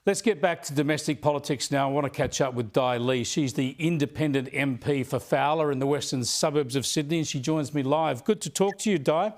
Let's get back to domestic politics now. I want to catch up with Di Lee. She's the independent MP for Fowler in the western suburbs of Sydney, and she joins me live. Good to talk to you, Di.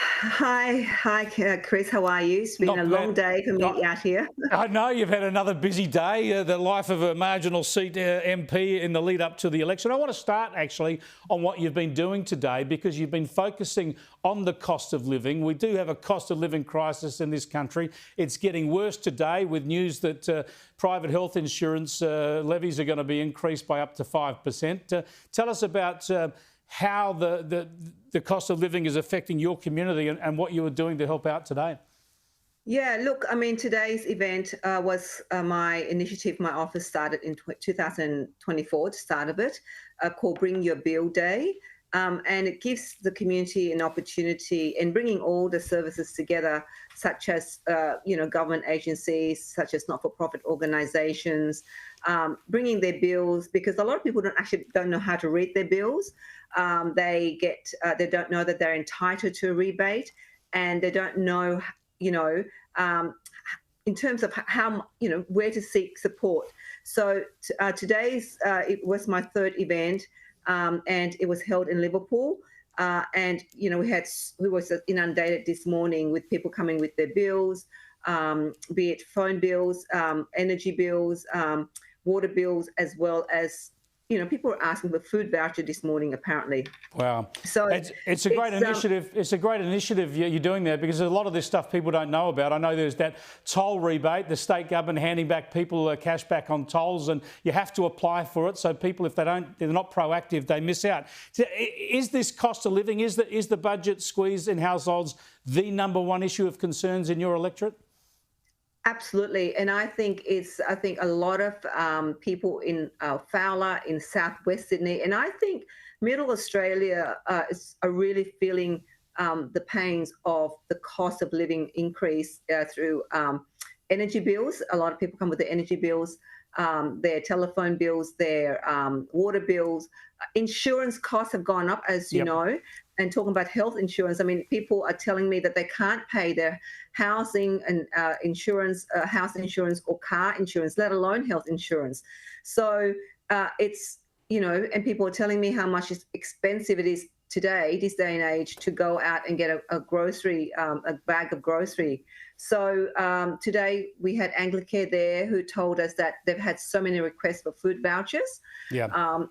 Hi, Chris. How are you? It's been Not a bad. long day for me out here. I know you've had another busy day, the life of a marginal seat MP in the lead up to the election. I want to start actually on what you've been doing today, because you've been focusing on the cost of living. We do have a cost of living crisis in this country. It's getting worse today with news that private health insurance levies are going to be increased by up to 5%. Tell us about how the cost of living is affecting your community and what you were doing to help out today. Yeah, look, I mean, today's event was my initiative. My office started in 2024, the start of it, called Bring Your Bill Day. And it gives the community an opportunity in bringing all the services together, such as, government agencies, such as not-for-profit organisations, bringing their bills, because a lot of people don't know how to read their bills. They don't know that they're entitled to a rebate, and they don't know, in terms of how, where to seek support. So it was my third event. And it was held in Liverpool. And, we was inundated this morning with people coming with their bills, be it phone bills, energy bills, water bills, as well as, people were asking for food voucher this morning, apparently. Wow. So it's a great initiative. It's a great initiative you're doing there, because a lot of this stuff people don't know about. I know there's that toll rebate, the state government handing back people cash back on tolls, and you have to apply for it. So people, if they're not proactive, they miss out. Is this cost of living, is the budget squeeze in households the number one issue of concerns in your electorate? Absolutely, and I think a lot of people in Fowler, in southwest Sydney, and I think Middle Australia are really feeling the pains of the cost of living increase through energy bills. A lot of people come with their energy bills, their telephone bills, their water bills. Insurance costs have gone up, as you know. And talking about health insurance, I mean, people are telling me that they can't pay their housing and insurance, house insurance or car insurance, let alone health insurance. So it's, and people are telling me how much expensive it is today, this day and age, to go out and get a bag of grocery. So today we had Anglicare there, who told us that they've had so many requests for food vouchers. Yeah.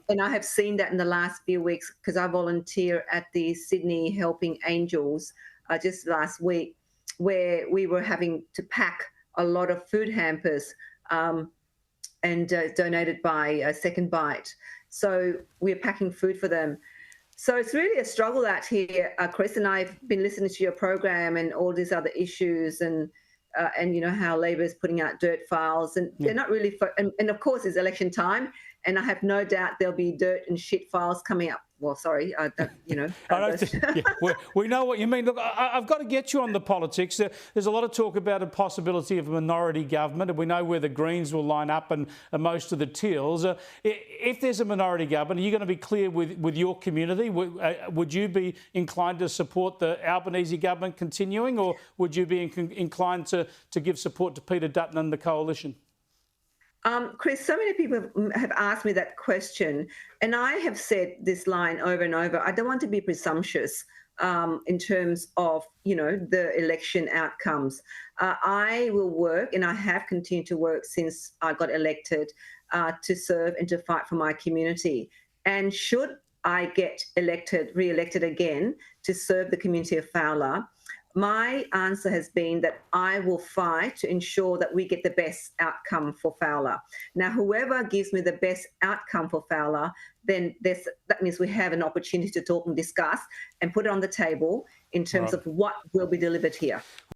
And I have seen that in the last few weeks, because I volunteer at the Sydney Helping Angels just last week, where we were having to pack a lot of food hampers and donated by Second Bite. So we're packing food for them. So it's really a struggle out here, Chris, and I've been listening to your program and all these other issues, and how Labor is putting out dirt files, and they're not really, and of course it's election time, and I have no doubt there'll be dirt and shit files coming up. Well, sorry, we know what you mean. Look, I've got to get you on the politics. There's a lot of talk about a possibility of a minority government, and we know where the Greens will line up and most of the Teals. If there's a minority government, are you going to be clear with your community? Would you be inclined to support the Albanese government continuing, or would you be inclined to give support to Peter Dutton and the coalition? Chris, so many people have asked me that question, and I have said this line over and over. I don't want to be presumptuous in terms of, the election outcomes. I will work, and I have continued to work since I got elected, to serve and to fight for my community. And should I get re-elected again to serve the community of Fowler, my answer has been that I will fight to ensure that we get the best outcome for Fowler. Now, whoever gives me the best outcome for Fowler, then that means we have an opportunity to talk and discuss and put it on the table in terms of what will be delivered here.